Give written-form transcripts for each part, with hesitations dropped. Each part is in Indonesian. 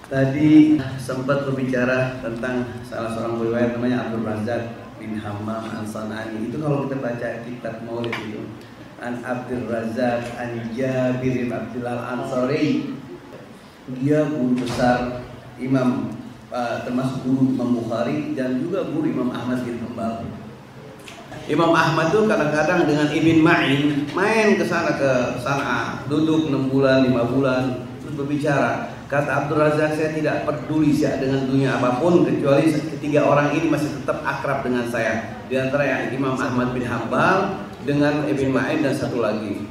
Tadi sempat berbicara tentang salah seorang riwayat namanya Abdul Razak bin Hammam Al-San'ani. Itu kalau kita baca kitab Maulid itu, An Abdul Razak An Jabir bin Abdullah Al-Ansari. Dia guru besar Imam, termasuk guru Imam Bukhari dan juga guru Imam Ahmad bin Hanbal. Imam Ahmad tuh kadang-kadang dengan Ibn Ma'in main ke sana ke San'a, duduk 6 bulan, 5 bulan, terus berbicara. Kata Abdul Razak, saya tidak peduli dengan dunia apapun kecuali ketiga orang ini masih tetap akrab dengan saya. Di antara yang Imam Ahmad bin Hanbal dengan Ibn Ma'in dan satu lagi.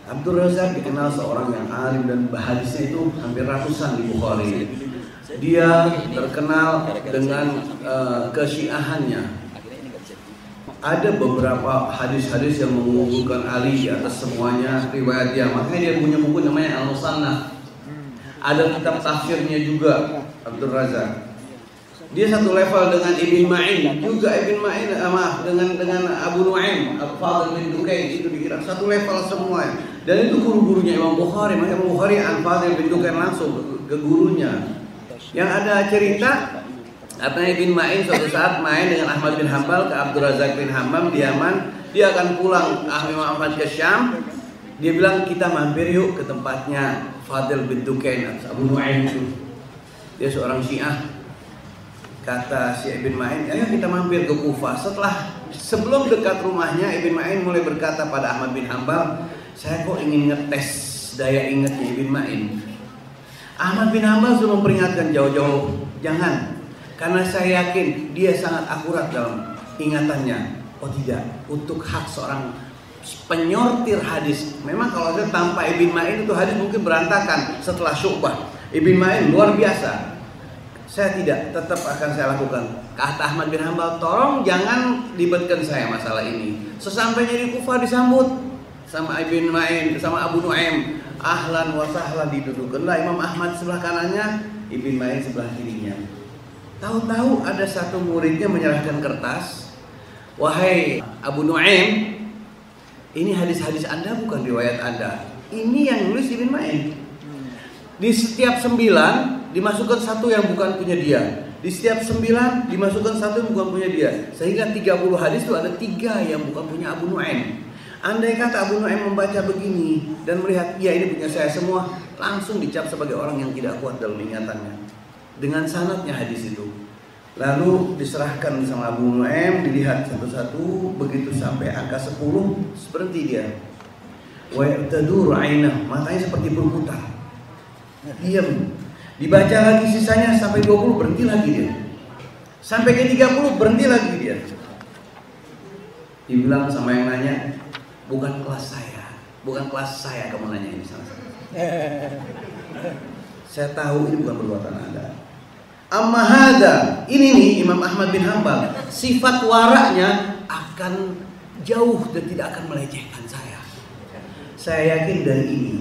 Abdul Razak dikenal seorang yang alim dan hadisnya itu hampir ratusan di Bukhari. Dia terkenal dengan kesyiahannya. Ada beberapa hadis-hadis yang mengunggulkan Ali di atas semuanya riwayat dia. Makanya dia punya buku namanya Al-Musannaf. Ada kitab tafsirnya juga Abdul Razak. Dia satu level dengan Ibn Ma'in, juga Ibn Ma'in dengan Abu Nu'aim, Al-Fadl bin Dukain itu dikira satu level semua. Dan itu guru-gurunya Imam Bukhari. Makanya Imam Bukhari Al-Fadl bin Dukain langsung ke gurunya. Yang ada cerita katanya Ibn Ma'in suatu saat main dengan Ahmad bin Hanbal ke Abdul Razak bin Hammam di Yaman. Dia akan pulang Imam Ahmad ke Syam. Dia bilang kita mampir yuk ke tempatnya Fadl bin Dukain, Abu Nu'aim itu. Dia seorang Syiah. Kata si Ibn Ma'in, ayo kita mampir ke Kufah. Sebelum dekat rumahnya, Ibn Ma'in mulai berkata pada Ahmad bin Hanbal, saya kok ingin ngetes daya ingatnya Ibn Ma'in. Ahmad bin Hanbal sudah memperingatkan jauh-jauh, jangan. Karena saya yakin dia sangat akurat dalam ingatannya. Oh tidak, untuk hak seorang penyortir hadis. Memang kalau saya tanpa Ibn Ma'in itu hadis mungkin berantakan setelah Syu'bah. Ibn Ma'in luar biasa. Saya tidak, tetap akan saya lakukan. Kata Ahmad bin Hanbal, tolong jangan libatkan saya masalah ini. Sesampainya di Kufah disambut sama Ibn Ma'in, sama Abu Nu'aim. Ahlan wa sahlan, didudukanlah Imam Ahmad sebelah kanannya, Ibn Ma'in sebelah kirinya. Tahu-tahu ada satu muridnya menyerahkan kertas. Wahai Abu Nu'aim, ini hadis-hadis Anda bukan riwayat Anda. Ini yang nulis Ibn Ma'in. Di setiap 9 dimasukkan satu yang bukan punya dia. Di setiap 9 dimasukkan satu yang bukan punya dia. Sehingga 30 hadis itu ada 3 yang bukan punya Abu Nu'aim. Andai kata Abu Nu'aim membaca begini dan melihat, ya ini punya saya semua, langsung dicap sebagai orang yang tidak kuat dalam ingatannya. Dengan sanadnya hadis itu. Lalu diserahkan sama Abu Nu'aim, dilihat satu-satu, begitu sampai angka 10, berhenti dia. Wa ya'tadur 'ainah, matanya seperti berputar. Diam. Dibaca lagi sisanya sampai 20, berhenti lagi dia. Sampai ke 30, berhenti lagi dia. Dibilang sama yang nanya, bukan kelas saya kamu nanya ini sama saya. Saya tahu ini bukan perbuatan Anda. Amma hada, ini nih Imam Ahmad bin Hanbal, sifat waraknya akan jauh dan tidak akan melecehkan saya. Saya yakin dari ini.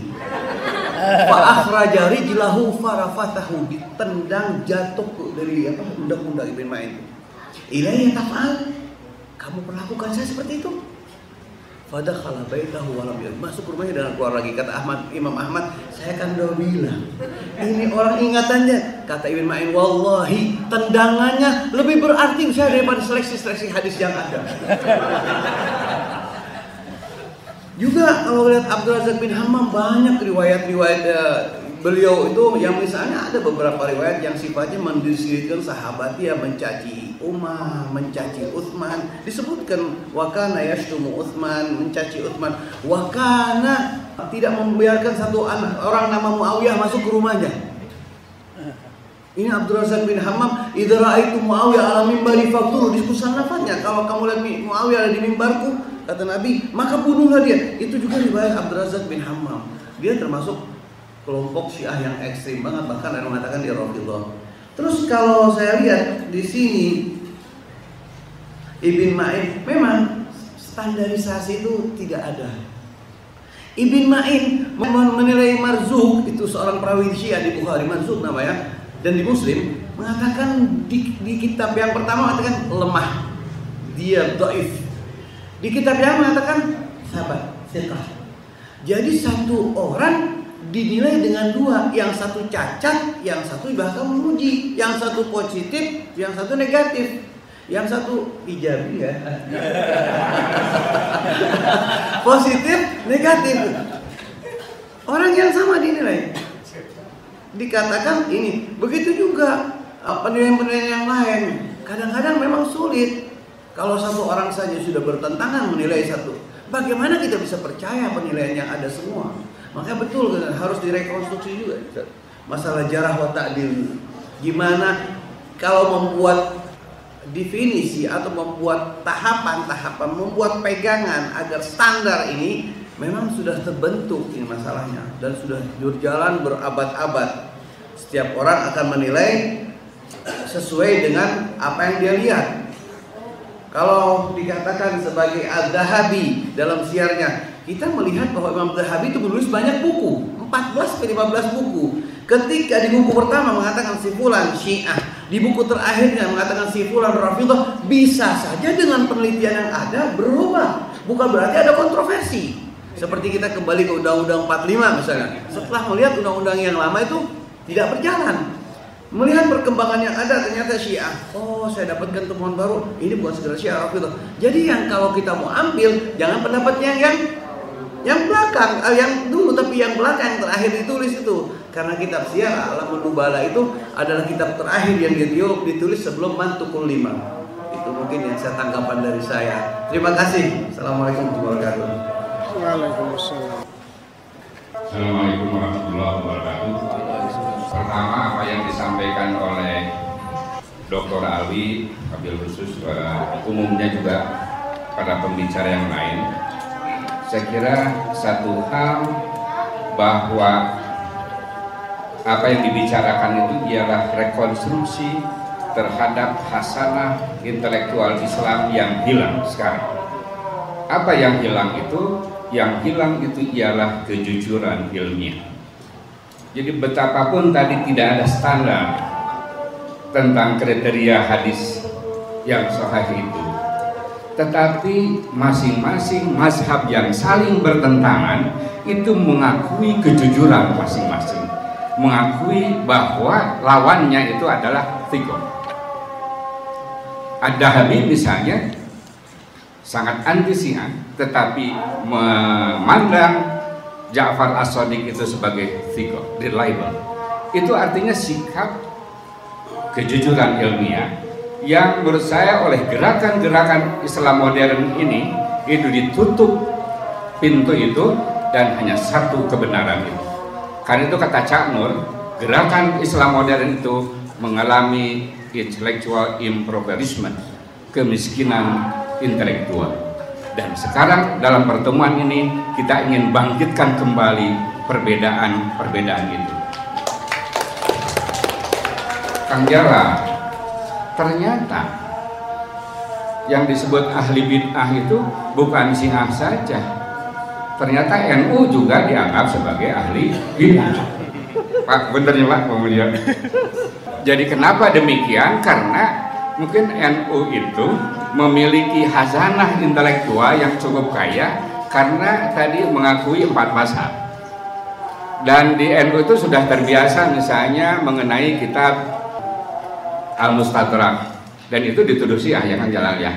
Fa akhraja rijlahu farafatahu, ditendang jatuh dari pundak-pundak Ibn Ma'in. Ilayya taf'al, kamu perlakukan saya seperti itu. Fadakhala baitahu wa lam masuk rumahnya dan keluar lagi. Kata Imam Ahmad, saya kan udah bilang ini orang ingatannya. Kata Ibn Ma'in, wallahi tendangannya lebih berarti saya daripada seleksi hadis yang ada. Juga kalau lihat Abdul Razak bin Hammam, banyak riwayat-riwayat beliau itu yang misalnya ada beberapa riwayat yang sifatnya mendiskripsikan sahabat dia mencaci Umar, mencaci Utsman, disebutkan wakana yashtumu Utsman, mencaci Utsman, wakana tidak membiarkan satu orang nama Muawiyah masuk ke rumahnya. Ini Abdul Razak bin Hammam, idza ra'aitu Muawiyah ala mimbari faqtulu, diskusan lafaznya, kalau kamu lihat Muawiyah ada di mimbarku, kata Nabi, maka bunuhlah dia. Itu juga riwayat Abdul Razak bin Hammam. Dia termasuk kelompok Syiah yang ekstrim banget, bahkan ada yang mengatakan dia Rafidhah. Terus kalau saya lihat di sini Ibn Ma'in, memang standarisasi itu tidak ada. Ibn Ma'in menilai Marzuq, itu seorang perawi Syiah di Bukhari, Marzuq namanya, dan di Muslim mengatakan di kitab yang pertama mengatakan lemah, dia dhaif. Di kitab yang mengatakan sahabat, thiqah. Jadi satu orang dinilai dengan dua, yang satu cacat, yang satu bahkan memuji, yang satu positif, yang satu negatif, yang satu ijabi ya, positif, negatif. Orang yang sama dinilai, dikatakan ini, begitu juga penilaian-penilaian yang lain. Kadang-kadang memang sulit. Kalau satu orang saja sudah bertentangan menilai satu, bagaimana kita bisa percaya penilaian yang ada semua? Maka betul harus direkonstruksi juga masalah jarah wa ta'dil. Gimana kalau membuat definisi atau membuat tahapan-tahapan, membuat pegangan agar standar ini memang sudah terbentuk ini masalahnya dan sudah berjalan berabad-abad. Setiap orang akan menilai sesuai dengan apa yang dia lihat. Kalau dikatakan sebagai Al-Dhahabi dalam siarnya, kita melihat bahwa Imam Dhahabi itu menulis banyak buku, 14-15 buku. Ketika di buku pertama mengatakan si fulan Syiah, di buku terakhirnya mengatakan si fulan Rafidhah, bisa saja dengan penelitian yang ada berubah. Bukan berarti ada kontroversi. Seperti kita kembali ke Undang-Undang 45 misalnya. Setelah melihat undang-undang yang lama itu tidak berjalan, melihat perkembangan yang ada, ternyata Syiah. Oh, saya dapatkan temuan baru. Ini bukan segera Syiah Rafidhah. Jadi yang kalau kita mau ambil, jangan pendapatnya yang belakang, yang dulu, tapi yang belakang, yang terakhir ditulis itu. Karena kitab Syiah A'lamul Nubala itu adalah kitab terakhir yang ditulis sebelum Mantuqul 5. Itu mungkin yang saya tanggapan dari saya. Terima kasih. Assalamualaikum warahmatullahi wabarakatuh. Waalaikumsalam. Assalamualaikum warahmatullahi wabarakatuh. Pertama, apa yang disampaikan oleh Dr. Alwi, wabil khusus umumnya juga pada pembicara yang lain, saya kira satu hal bahwa apa yang dibicarakan itu ialah rekonstruksi terhadap hasanah intelektual Islam yang hilang sekarang. Apa yang hilang itu? Yang hilang itu ialah kejujuran ilmiah. Jadi betapapun tadi tidak ada standar tentang kriteria hadis yang sahih itu, tetapi masing-masing mazhab yang saling bertentangan itu mengakui kejujuran masing-masing, mengakui bahwa lawannya itu adalah thiqah. Ad-Dhahabi misalnya sangat anti Syiah, tetapi memandang Ja'far As-Shadiq itu sebagai thiqah, reliable. Itu artinya sikap kejujuran ilmiah yang menurut saya oleh gerakan-gerakan Islam modern ini itu ditutup pintu itu dan hanya satu kebenaran itu. Karena itu kata Cak Nur, gerakan Islam modern itu mengalami intellectual impoverishment, kemiskinan intelektual. Dan sekarang dalam pertemuan ini kita ingin bangkitkan kembali perbedaan-perbedaan itu. Kang Jara, ternyata yang disebut ahli bid'ah itu bukan Syiah saja. Ternyata NU juga dianggap sebagai ahli bid'ah. Pak, bener ya Pak, kemudian. Jadi kenapa demikian? Karena mungkin NU itu memiliki hazanah intelektual yang cukup kaya karena tadi mengakui 4 mazhab. Dan di NU itu sudah terbiasa misalnya mengenai kitab Al-Mustadrak, dan itu dituduh Syiah ya kan Jalal ya,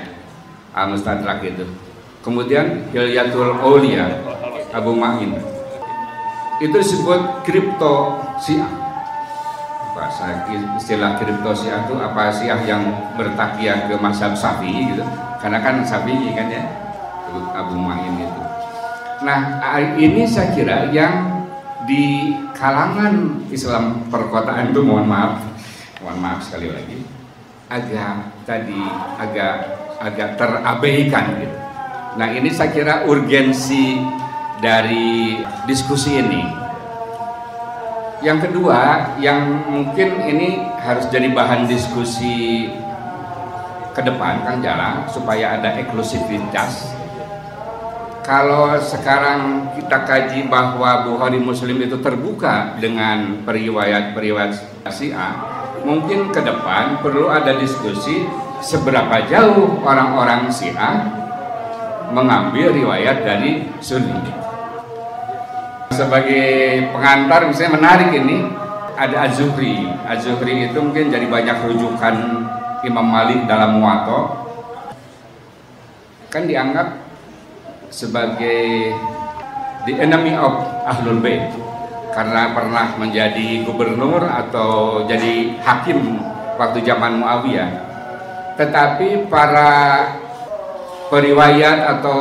Al-Mustadrak itu. Kemudian Hilyatul Aulia Abu Ma'in itu disebut kripto Syiah. Bahasa istilah kripto Syiah itu apa? Syiah yang bertakiyah ke mazhab Syafi'i gitu, karena kan Syafi'i kan ya, Abu Ma'in itu. Nah ini saya kira yang di kalangan Islam perkotaan itu mohon maaf sekali lagi agak terabaikan gitu. Nah ini saya kira urgensi dari diskusi ini. Yang kedua, yang mungkin ini harus jadi bahan diskusi ke depan Kang Jala, supaya ada eksklusivitas. Kalau sekarang kita kaji bahwa Bukhari Muslim itu terbuka dengan periwayat-periwayat Syiah, mungkin ke depan perlu ada diskusi seberapa jauh orang-orang Syiah mengambil riwayat dari Sunni. Sebagai pengantar misalnya menarik ini ada Az-Zuhri. Az-Zuhri itu mungkin jadi banyak rujukan Imam Malik dalam Muwatta. Kan dianggap sebagai the enemy of Ahlul Bait karena pernah menjadi gubernur atau jadi hakim waktu zaman Muawiyah. Tetapi para periwayat atau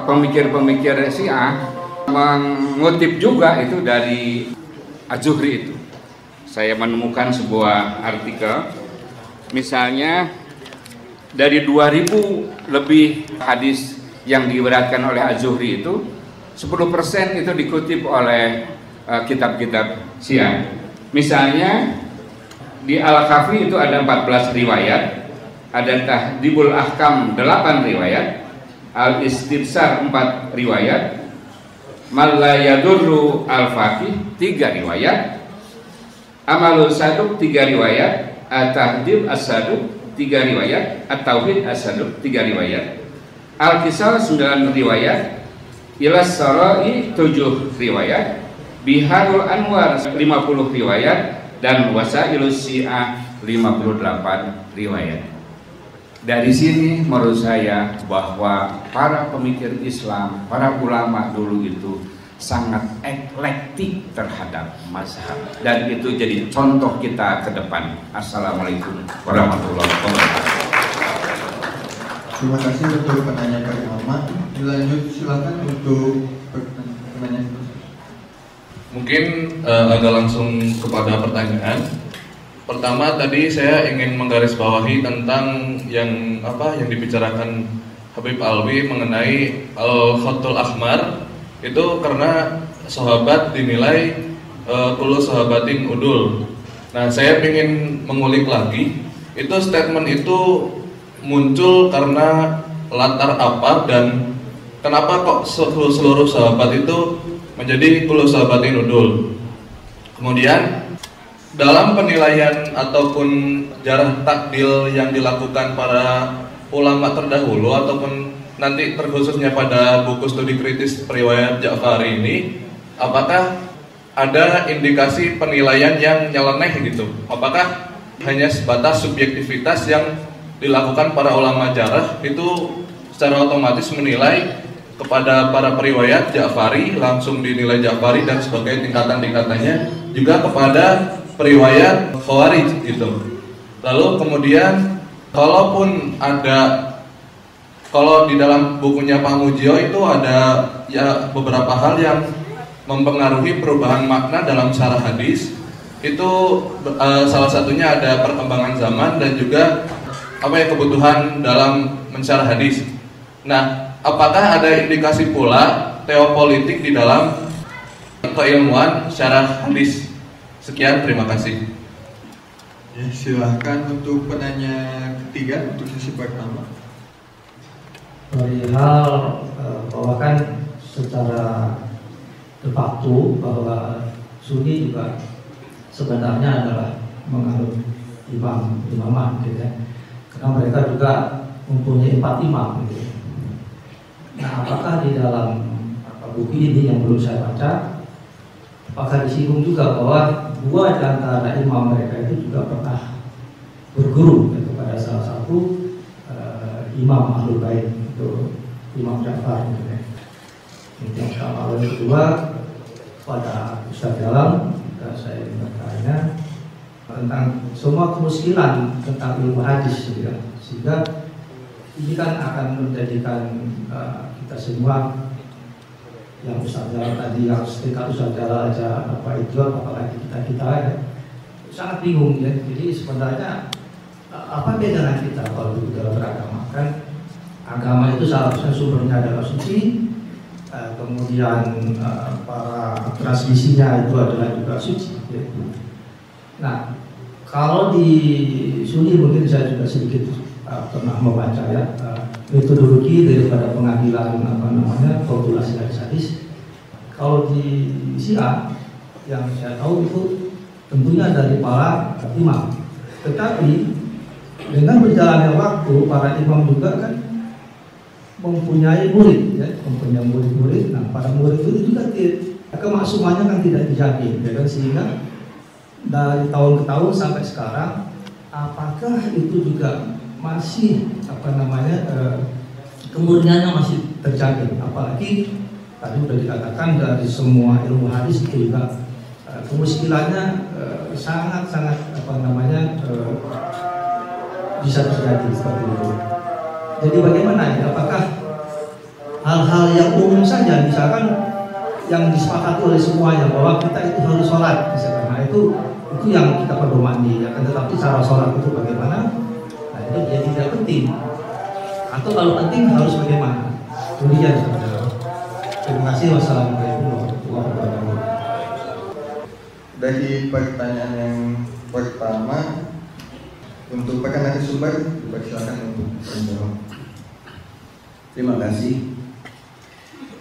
pemikir-pemikir Syiah mengutip juga itu dari Az-Zuhri itu. Saya menemukan sebuah artikel, misalnya dari 2000 lebih hadis yang diriwayatkan oleh Az-Zuhri itu 10% itu dikutip oleh kitab-kitab Syiah. Misalnya di Al-Kafi itu ada 14 riwayat, ada Tahdhibul Ahkam 8 riwayat, Al-Istibsar 4 riwayat, Malayadurru Al-Faqih 3 riwayat, Amalul Saduq 3 riwayat, At-Tahdhib As-Saduq 3 riwayat, At-Tauhid As-Saduq 3 riwayat, Al-Qisal 9 riwayat, Ilas Sarai 7 riwayat, Biharul Anwar 50 riwayat, dan Wasailus Syiah 58 riwayat. Dari sini menurut saya bahwa para pemikir Islam, para ulama dulu itu sangat eklektik terhadap mazhab, dan itu jadi contoh kita ke depan. Assalamualaikum warahmatullahi wabarakatuh. Terima kasih untuk pertanyaan Pak Muhammad. Lanjut silakan untuk pertanyaan. Mungkin agak langsung kepada pertanyaan. Pertama tadi saya ingin menggarisbawahi tentang yang dibicarakan Habib Alwi mengenai Al-Khatul Ahmar, itu karena sahabat dinilai kullu sahabatin udul. Nah, saya ingin mengulik lagi, itu statement itu muncul karena latar apa dan kenapa kok seluruh sahabat itu menjadi kullu sahabatin udul. Kemudian dalam penilaian ataupun jarah takdil yang dilakukan para ulama terdahulu ataupun nanti terkhususnya pada buku studi kritis periwayat Ja'fari ini, apakah ada indikasi penilaian yang nyeleneh gitu? Apakah hanya sebatas subjektivitas yang dilakukan para ulama jarah itu secara otomatis menilai kepada para periwayat Ja'fari, langsung dinilai Ja'fari dan sebagai tingkatan-tingkatannya, juga kepada periwayat Khawarij gitu. Lalu kemudian kalau di dalam bukunya Pak Mujio itu ada ya beberapa hal yang mempengaruhi perubahan makna dalam syarah hadis. Itu salah satunya ada perkembangan zaman dan juga kebutuhan dalam mensyarah hadis. Nah, apakah ada indikasi pula teopolitik di dalam keilmuan syarah hadis? Sekian, terima kasih. Ya, silahkan untuk penanya ketiga untuk sesi pertama. Dari hal bahwa kan secara de facto bahwa Sunni juga sebenarnya adalah menganut imaman gitu ya. Karena mereka juga mempunyai 4 imam gitu. Nah, apakah di dalam buku ini yang belum saya baca, apakah disinggung juga bahwa 2 di antara imam mereka itu juga pernah berguru kepada salah satu imam Ahlul Bait, itu Imam Ja'far gitu ya. Yang pertama. Yang kedua, pada Ustaz Jalam saya bertanya tentang semua kemuskilan tentang ilmu hadis gitu ya. Sehingga ini kan akan menjadikan kita semua yang Ustaz Jalal tadi, yang setingkat Ustaz Jalal aja itu apalagi kita ya, sangat bingung ya. Jadi sebenarnya apa bedanya kita kalau di dalam beragama? Kan agama itu seharusnya sumbernya adalah suci, kemudian para transmisinya itu adalah juga suci ya. Nah, kalau di Sunni mungkin saya juga sedikit pernah membaca ya metodologi daripada pengambilan populasi hadis. Kalau di Syiah yang saya tahu itu tentunya dari para imam. Tetapi dengan berjalannya waktu para imam juga kan mempunyai murid ya, mempunyai murid-murid. Nah, para murid itu juga kemaksumannya kan tidak dijamin, ya kan, sehingga dari tahun ke tahun sampai sekarang, apakah itu juga masih kemurniannya masih terjaga? Apalagi tadi sudah dikatakan dari semua ilmu hadis itu juga kemuskilannya sangat-sangat bisa terjadi seperti itu. Jadi bagaimana ya? Apakah hal-hal yang umum saja, misalkan yang disepakati oleh semuanya bahwa kita itu harus sholat, misalkan, nah itu yang kita pedoman ya kan, tetapi cara sholat itu bagaimana? Nah itu dia tidak penting. Atau kalau penting harus bagaimana? Demikian saudara. Terima kasih. Wassalamualaikum warahmatullahi wabarakatuh. Dari pertanyaan yang pertama, untuk rekan narasumber dipersilakan untuk menjawab. Terima kasih.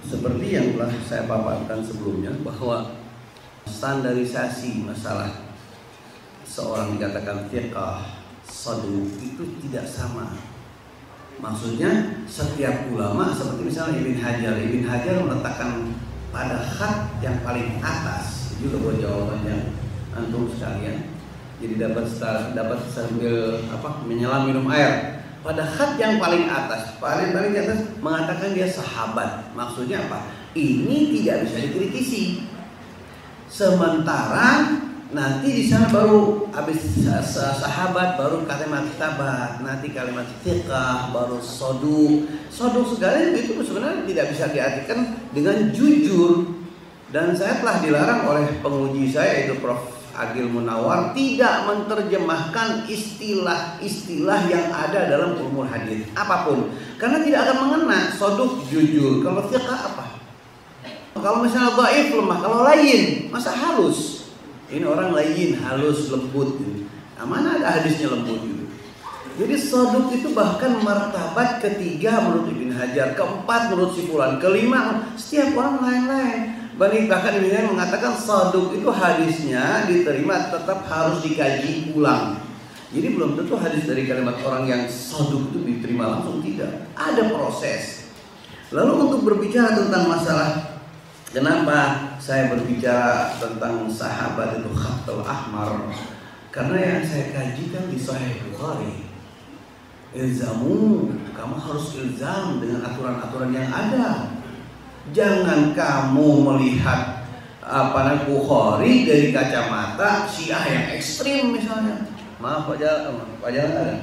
Seperti yang telah saya paparkan sebelumnya, bahwa standarisasi masalah seorang dikatakan fiqh saduq itu tidak sama. Maksudnya setiap ulama, seperti misalnya Ibn Hajar meletakkan pada khat yang paling atas, juga buat jawabannya antum sekalian. Jadi dapat sambil menyelam minum air. Pada khat yang paling atas, paling atas mengatakan dia sahabat. Maksudnya apa? Ini tidak bisa dikritisi. Sementara nanti di sana baru habis sahabat, baru kalimat tabat, nanti kalimat fiqh, baru soduk segala itu sebenarnya tidak bisa diartikan dengan jujur. Dan saya telah dilarang oleh penguji saya, yaitu Prof. Agil Munawar, tidak menerjemahkan istilah-istilah yang ada dalam ulumul hadis apapun, karena tidak akan mengena. Soduk jujur, kalau fiqh apa? Kalau misalnya dhaif lemah, kalau layin masa halus. Ini orang layin, halus, lembut. Nah, mana ada hadisnya lembut gitu. Jadi soduk itu bahkan martabat ketiga menurut Ibn Hajar, keempat menurut si fulan, kelima setiap orang lain-lain. Bahkan Ibn mengatakan soduk itu hadisnya diterima tetap harus dikaji ulang. Jadi belum tentu hadis dari kalimat orang yang soduk itu diterima langsung, tidak. Ada proses. Lalu untuk berbicara tentang masalah kenapa saya berbicara tentang sahabat itu khatul ahmar, karena yang saya kaji kan di Sahih Bukhari. Ilzamu, kamu harus ilzam dengan aturan-aturan yang ada. Jangan kamu melihat Bukhari dari kacamata Syiah yang ekstrim misalnya. Maaf Pak Jalan ada.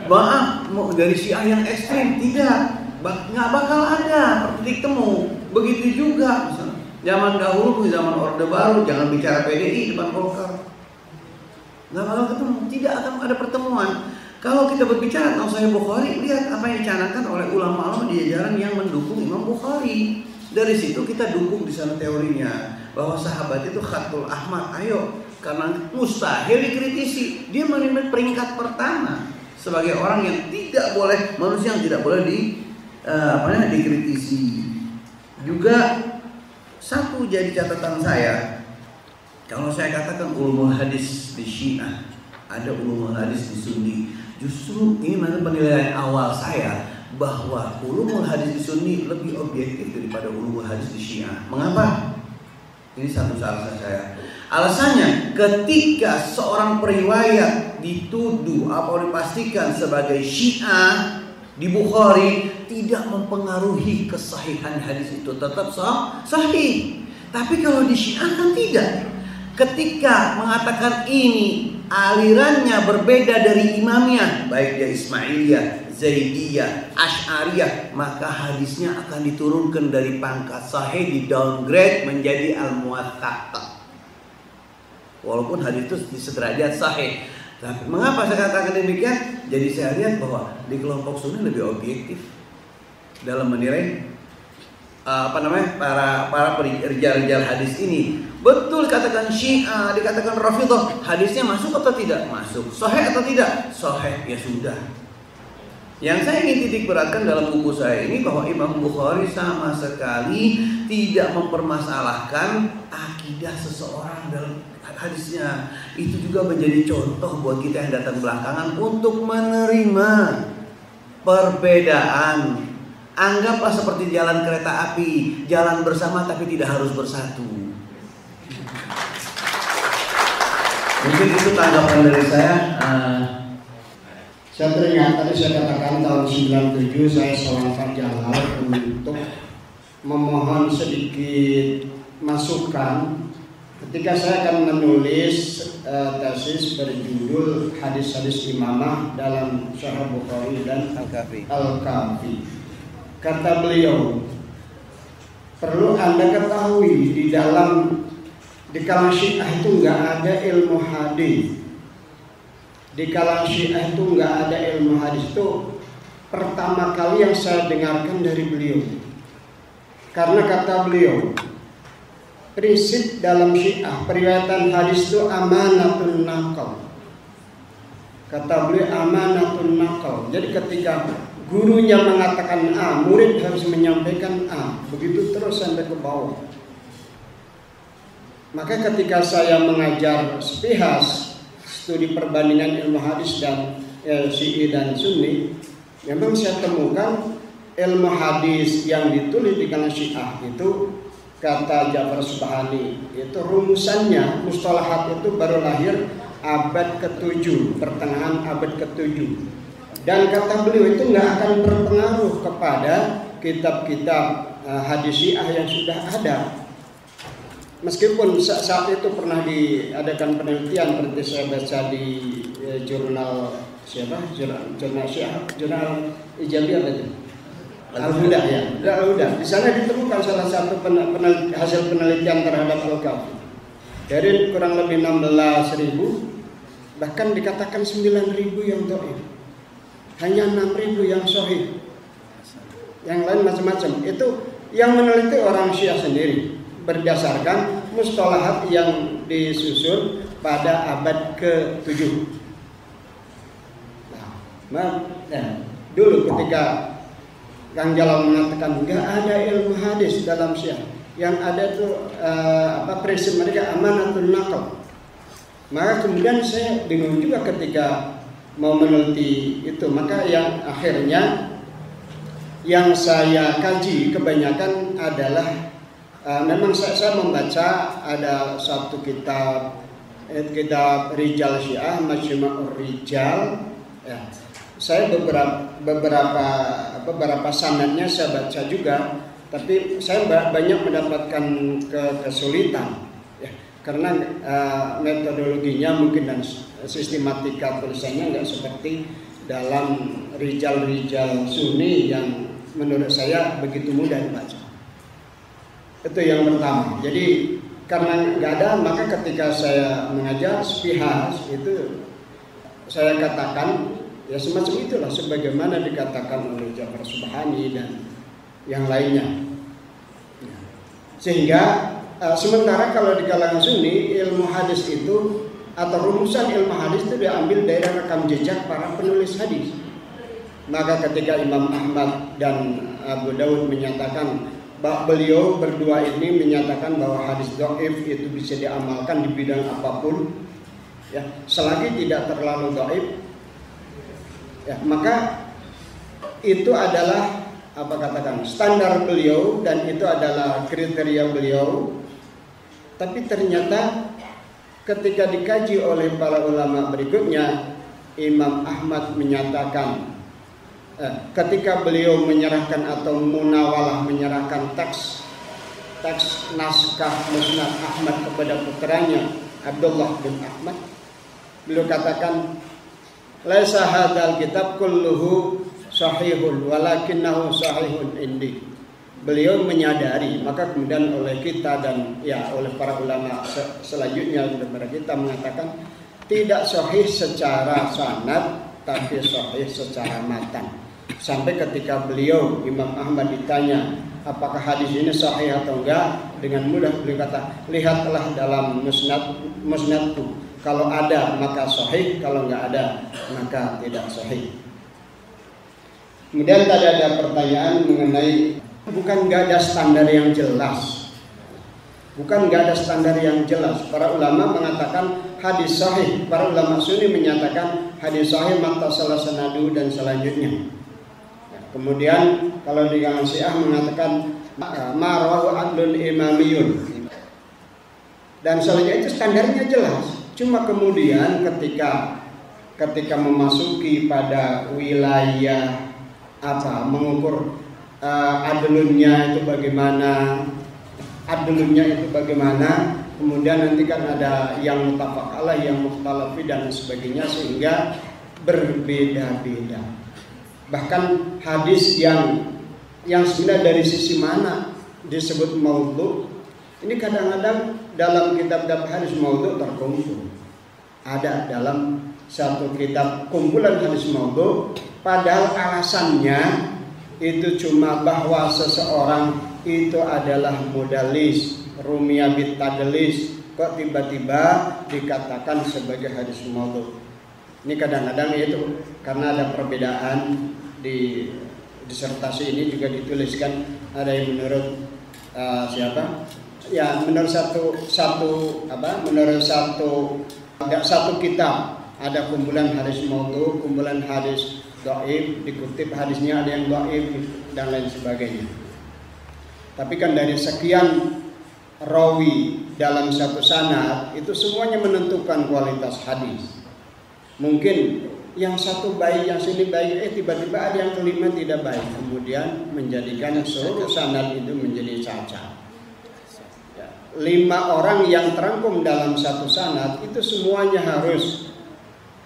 Maaf, dari Syiah yang ekstrim tidak, nggak bakal ada titik temu. Begitu juga misalnya zaman dahulu, zaman Orde Baru, jangan bicara PDI depan Golkar, nggak bakal ketemu, tidak akan ada pertemuan. Kalau kita berbicara tentang Sahih Bukhari, lihat apa yang dicanangkan oleh ulama-ulama di jajaran yang mendukung Imam Bukhari. Dari situ kita dukung di sana teorinya bahwa sahabat itu khatul ahmar. Ayo, karena mustahil dikritisi. Dia mendapat peringkat pertama sebagai orang yang tidak boleh, manusia yang tidak boleh dikritisi. Juga satu jadi catatan saya, kalau saya katakan ulumul hadis di Syiah, ada ulumul hadis di Sunni. Justru ini mana penilaian awal saya, bahwa ulumul hadis di Sunni lebih objektif daripada ulumul hadis di Syiah. Mengapa? Ini satu alasan saya. Alasannya, ketika seorang periwayat dituduh atau dipastikan sebagai Syiah di Bukhari, tidak mempengaruhi kesahihan hadis itu, tetap sahih. Tapi kalau di Syiah kan tidak. Ketika mengatakan ini alirannya berbeda dari imamnya, baik dia Ismailiyah, Zaidiyah, Asy'ariyah, maka hadisnya akan diturunkan dari pangkat sahih, di downgrade menjadi al-muwaththaq. Walaupun hadis itu sederajat sahih. Tapi mengapa saya katakan demikian? Jadi saya lihat bahwa di kelompok Sunni lebih objektif dalam menilai para rijal hadis ini. Betul katakan Syiah, dikatakan Rafidhah, hadisnya masuk atau tidak? Masuk. Sahih atau tidak? Sahih, ya sudah. Yang saya ingin titik beratkan dalam buku saya ini, bahwa Imam Bukhari sama sekali tidak mempermasalahkan akidah seseorang dalam hadisnya. Itu juga menjadi contoh buat kita yang datang belakangan untuk menerima perbedaan Anggaplah seperti jalan kereta api, jalan bersama tapi tidak harus bersatu. Mungkin itu tanggapan dari saya. Saya teringat tadi saya katakan tahun 97 saya selangkah jalan untuk memohon sedikit masukan ketika saya akan menulis tesis berjudul hadis-hadis imamah dalam Sahih Bukhari dan Al-Kafi. Kata beliau, perlu Anda ketahui di kalangan Syiah itu nggak ada ilmu hadis. Di kalangan Syiah itu nggak ada ilmu hadis. Itu pertama kali yang saya dengarkan dari beliau. Karena kata beliau, prinsip dalam Syiah periwayatan hadis itu amanatun naqal. Kata beliau amanatun naqal. Jadi ketika gurunya mengatakan A, murid harus menyampaikan A. Begitu terus sampai ke bawah. Maka ketika saya mengajar sepihas studi perbandingan ilmu hadis dan Syi'i dan Sunni, memang saya temukan ilmu hadis yang ditulis di kalangan Syiah itu, kata Ja'far Subhani, itu rumusannya mustalahat itu baru lahir abad ke-7, pertengahan abad ke-7. Dan kata beliau itu nggak akan berpengaruh kepada kitab-kitab hadis Syiah yang sudah ada. Meskipun saat itu pernah diadakan penelitian seperti saya baca di jurnal siapa? Jurnal Syiah, jurnal Ijabi apa itu? Al-Huda ya. Al-Huda. Di sana ditemukan salah satu hasil penelitian terhadap Al-Kafi. Dari kurang lebih 16.000, bahkan dikatakan 9.000 yang dhaif. Hanya 6.000 yang sahih. Yang lain macam-macam. Itu yang meneliti orang Syiah sendiri berdasarkan mustalahat yang disusun pada abad ke-7. Dulu ketika Kang Jalal mengatakan nggak ada ilmu hadis dalam Syiah, yang ada tuh prinsip mereka amanatun naqal. Maka kemudian saya bingung juga ketika mau meneliti itu. Maka yang akhirnya yang saya kaji kebanyakan adalah memang saya membaca ada satu kitab Rijal Syiah, Majma'ur Rijal. Ya. Saya beberapa sanadnya saya baca juga, tapi saya banyak mendapatkan kesulitan, ya, karena metodologinya mungkin dan sistematika tulisannya nggak seperti dalam Rijal Sunni yang menurut saya begitu mudah dibaca. Itu yang pertama. Jadi karena nggak ada, maka ketika saya mengajar sepihas itu saya katakan ya semacam itulah sebagaimana dikatakan oleh Ja'far Subhani dan yang lainnya. Sehingga sementara kalau di kalangan Sunni ilmu hadis itu atau rumusan ilmu hadis itu diambil dari rekam jejak para penulis hadis. Maka ketika Imam Ahmad dan Abu Dawud menyatakan, beliau berdua ini menyatakan bahwa hadis dhaif itu bisa diamalkan di bidang apapun, ya, selagi tidak terlalu dhaif, ya, maka itu adalah standar beliau dan itu adalah kriteria beliau. Tapi ternyata ketika dikaji oleh para ulama berikutnya, Imam Ahmad menyatakan ketika beliau menyerahkan atau munawalah menyerahkan teks naskah Musnad Ahmad kepada putranya Abdullah bin Ahmad, beliau katakan laisa hadzal kitab kulluhu sahihun walakinnahu sahihun indi. Beliau menyadari, maka kemudian oleh kita dan ya oleh para ulama selanjutnya daripada kita mengatakan tidak sahih secara sanad tapi sahih secara matan. Sampai ketika beliau Imam Ahmad ditanya apakah hadis ini sahih atau enggak, dengan mudah beliau kata, lihatlah dalam musnadku, kalau ada maka sahih, kalau enggak ada maka tidak sahih. Kemudian tadi ada pertanyaan mengenai bukan enggak ada standar yang jelas. Bukan enggak ada standar yang jelas. Para ulama mengatakan hadis sahih, para ulama Sunni menyatakan hadis sahih mattasalah sanadu dan selanjutnya. Kemudian kalau di kalangan Syiah mengatakan marahu adlun imamiyun. Dan selanjutnya itu standarnya jelas. Cuma kemudian ketika memasuki pada wilayah mengukur adlunnya itu bagaimana, kemudian nanti kan ada yang muttafaq alaih, yang mukhtalafi dan sebagainya, sehingga berbeda-beda. Bahkan hadis yang sebenarnya dari sisi mana disebut maudhu, ini kadang-kadang dalam kitab-kitab hadis maudhu terkumpul. Ada dalam satu kitab kumpulan hadis maudhu, padahal alasannya itu cuma bahwa seseorang itu adalah mudallis, rumiyah bit tadlis, kok tiba-tiba dikatakan sebagai hadis maudhu. Ini kadang-kadang itu karena ada perbedaan di disertasi ini juga dituliskan, ada yang menurut siapa? Ya, menurut satu kitab ada kumpulan hadis maudhu, kumpulan hadis dhaif, dikutip hadisnya ada yang dhaif dan lain sebagainya. Tapi kan dari sekian rawi dalam satu sanad itu semuanya menentukan kualitas hadis. Mungkin yang satu baik, yang sini baik, tiba-tiba ada yang kelima tidak baik, kemudian menjadikan seluruh sanad itu menjadi cacat. 5 orang yang terangkum dalam satu sanad itu semuanya harus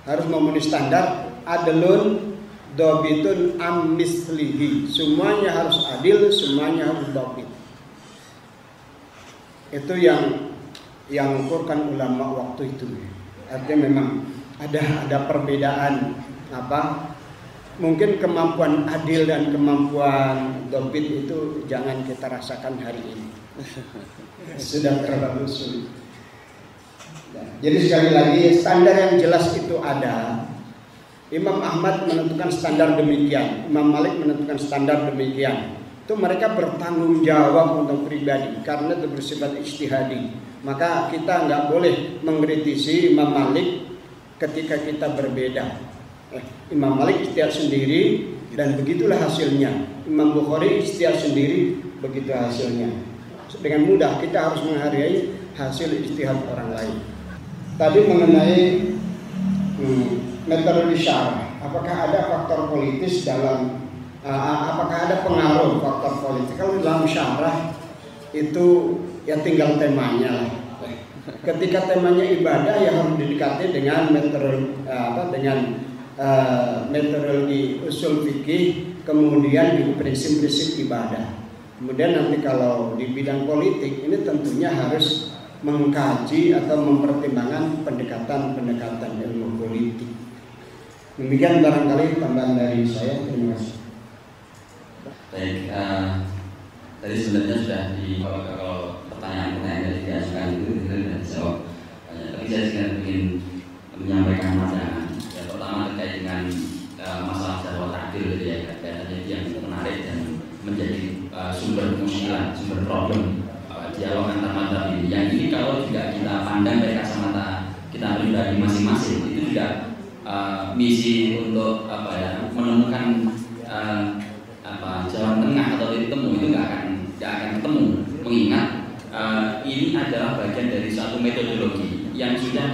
memenuhi standar adlun dhabitun am mislihi, semuanya harus adil, semuanya harus dhabit. Itu yang mengukurkan ulama waktu itu. Artinya memang ada perbedaan mungkin kemampuan adil dan kemampuan dhabit itu jangan kita rasakan hari ini. Sudah terlalu sulit. Jadi sekali lagi standar yang jelas itu ada. Imam Ahmad menentukan standar demikian, Imam Malik menentukan standar demikian. Itu mereka bertanggung jawab untuk pribadi karena itu bersifat ijtihadi. Maka kita nggak boleh mengkritisi Imam Malik ketika kita berbeda. Imam Malik ijtihad sendiri dan begitulah hasilnya. Imam Bukhari ijtihad sendiri, begitu hasilnya. Dengan mudah kita harus menghargai hasil ijtihad orang lain. Tadi mengenai metode syarah, apakah ada faktor politis dalam, apakah ada pengaruh faktor politik? Kalau dalam syarah itu ya tinggal temanya lah. Ketika temanya ibadah ya harus didekati dengan metodologi usul fikih, kemudian di prinsip-prinsip ibadah. Kemudian nanti kalau di bidang politik ini tentunya harus mengkaji atau mempertimbangkan pendekatan ilmu politik. Demikian barangkali tambahan dari saya. Terima kasih. Baik, tadi sebenarnya sudah kalau pertanyaan-pertanyaan yang diajukan itu sudah dijawab. Tapi saya ingin menyampaikan pandangan. Yang pertama terkait dengan masalah jarh ta'dil ya, kaitannya yang menarik dan menjadi sumber muskilah, sumber problem dialog antar madzhab ini. Yang ini kalau juga kita pandang dari kacamata kita pribadi masing-masing, itu juga misi untuk menemukan jalan tengah atau titik temu itu nggak akan ketemu, mengingat ini adalah bagian dari suatu metodologi yang sudah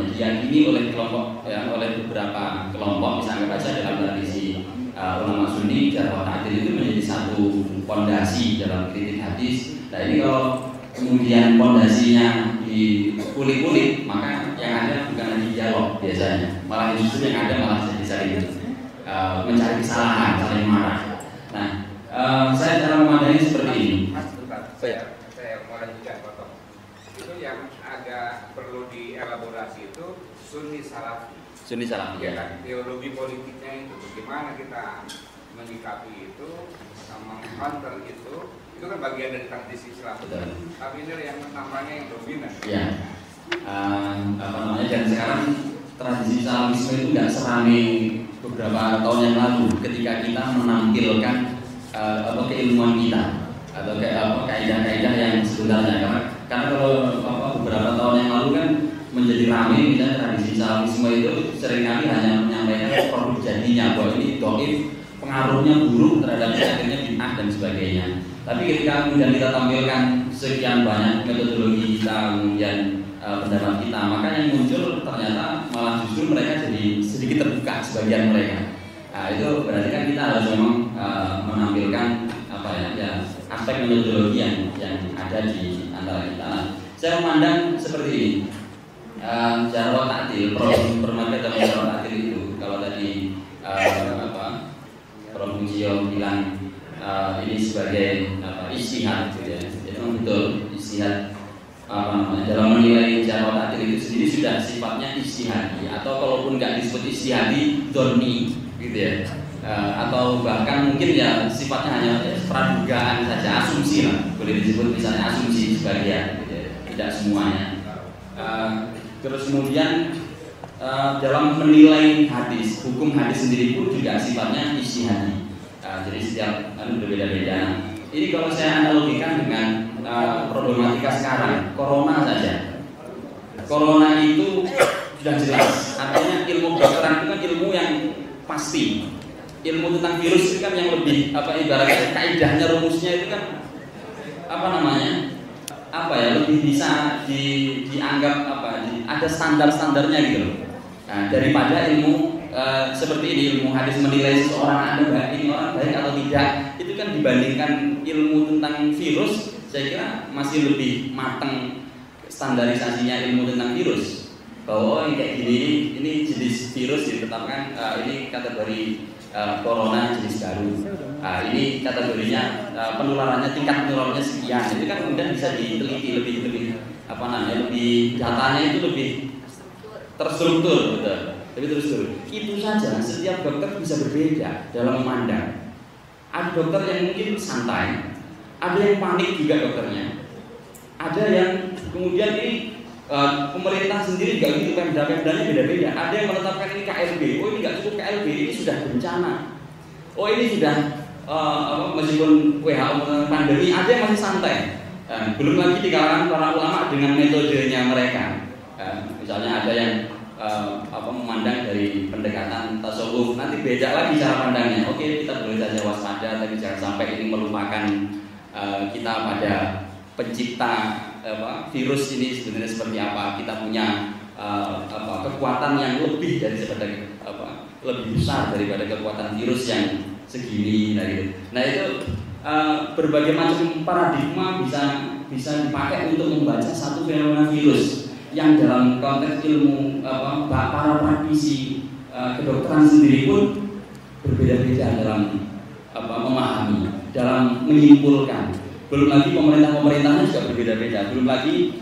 diyakini oleh kelompok oleh beberapa kelompok. Misalnya saja dalam tradisi ulama Sunni, jarh ta'dil itu menjadi satu pondasi dalam kritik hadis. Nah ini kalau kemudian pondasinya dikulik-kulik, maka yang ada bukan lagi dialog biasanya, malah justru yang ada malah jadi saling mencari kesalahan, saling marah. Nah, saya cara memandangnya seperti ini. Saya mau lanjutkan potong. Itu yang agak perlu dielaborasi itu Sunni Salafi. Sunni Salafi ya kan. Teologi politiknya itu bagaimana kita menyikapi itu, sama counter itu kan bagian dari tradisi Islam. Tapi ini yang tampaknya yang dominan. Ya. Dan sekarang tradisi Salafisme itu nggak seramai beberapa tahun yang lalu ketika kita menampilkan keilmuan kita atau kaidah-kaidah yang sebenarnya, karena kalau beberapa tahun yang lalu kan menjadi ramai misalnya tradisi Salafisme itu seringkali hanya menyampaikan produk jadinya bahwa ini dhaif, pengaruhnya buruk terhadap akhirnya bid'ah dan sebagainya. Tapi ketika kemudian kita tampilkan sekian banyak metodologi kita, kemudian pendapat kita, maka yang muncul ternyata malah justru mereka jadi sedikit terbuka sebagian mereka. Nah, itu berarti kan kita harus memang menampilkan aspek metodologi yang ada di antara kita. Nah, saya memandang seperti ini. Jarwa ta'dil, problem bermakna dalam jarwa ta'dil itu, kalau tadi Prof. Mujio bilang ini sebagai ijtihad gitu ya. Jadi memang betul ijtihad dalam menilai jarwa ta'dil itu sendiri sudah sifatnya ijtihadi, atau kalaupun nggak disebut ijtihadi, dzonni gitu ya. Atau bahkan mungkin ya sifatnya hanya pradugaan saja, asumsi lah, boleh disebut misalnya asumsi sebagian gitu ya. Tidak semuanya. Terus kemudian dalam menilai hadis, hukum hadis sendiri pun juga sifatnya ijtihadi. Jadi setiap berbeda-beda. Ini kalau saya analogikan dengan problematika sekarang, corona saja. Corona itu sudah jelas, artinya ilmu kedokteran itu kan ilmu yang pasti. Ilmu tentang virus itu kan yang lebih ibaratnya kaidahnya, rumusnya itu kan lebih bisa dianggap ada standar-standarnya gitu loh. Nah, daripada ilmu seperti ini, ilmu hadis menilai seseorang ini orang baik atau tidak, itu kan dibandingkan ilmu tentang virus, saya kira masih lebih matang standarisasinya ilmu tentang virus. Bahwa kayak gini, ini jenis virus ditetapkan, ini kategori corona jenis baru. Ini kategorinya penularannya, tingkat penularannya sekian. Itu kan kemudian bisa diteliti lebih datanya itu lebih terstruktur, betul. Lebih terstruktur. Itu saja, setiap dokter bisa berbeda dalam memandang. Ada dokter yang mungkin santai, ada yang panik juga dokternya. Ada yang kemudian ini pemerintah sendiri juga gitu, pemda-pemdanya beda-beda. Ada yang menetapkan ini KLB, oh ini nggak cukup KLB, ini sudah bencana. Oh ini sudah meskipun WHO menetapkan pandemi, ada yang masih santai. Belum lagi di kalangan para ulama dengan metodenya mereka. Misalnya ada yang memandang dari pendekatan tasawuf, nanti beda lagi cara pandangnya. Oke, kita boleh saja waspada, tapi jangan sampai ini melupakan kita pada pencipta virus ini sebenarnya seperti apa. Kita punya kekuatan yang lebih lebih besar daripada kekuatan virus yang segini. Nah itu berbagai macam paradigma bisa dipakai untuk membaca satu fenomena virus yang dalam konteks ilmu para praktisi kedokteran sendiri pun berbeda-beda dalam memahami, dalam menyimpulkan. Belum lagi pemerintahnya juga berbeda-beda. Belum lagi